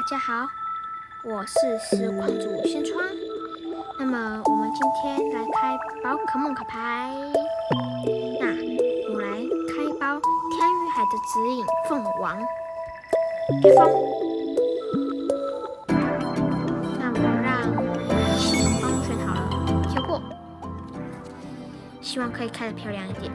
家好，我是实况主先川。那么我们今天来开宝可梦卡牌。那我来开一包天与海的指引凤王开封。那我让系统帮我选好了，跳过。希望可以开得漂亮一点。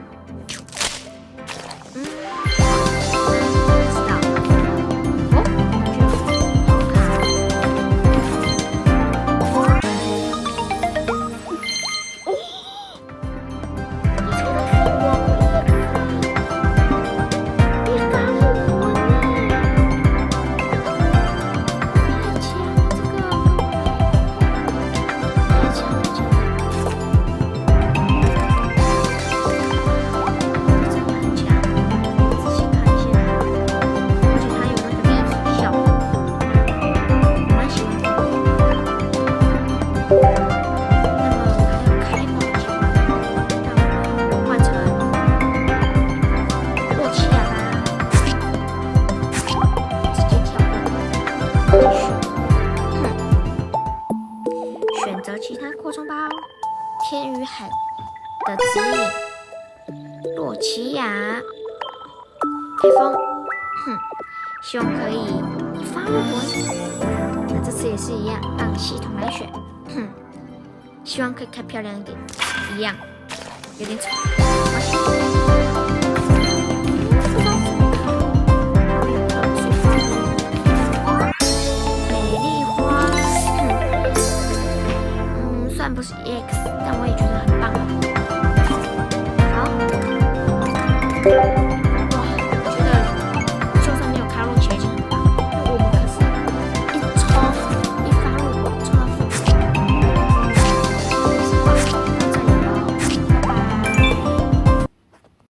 选择其他扩充包，天与海的指引，洛奇亚，开封，希望可以一发入魂。那这次也是一样，让系统来选，希望可以开漂亮一点，一样，有点丑。不是 EX， 但我也觉得很棒。好。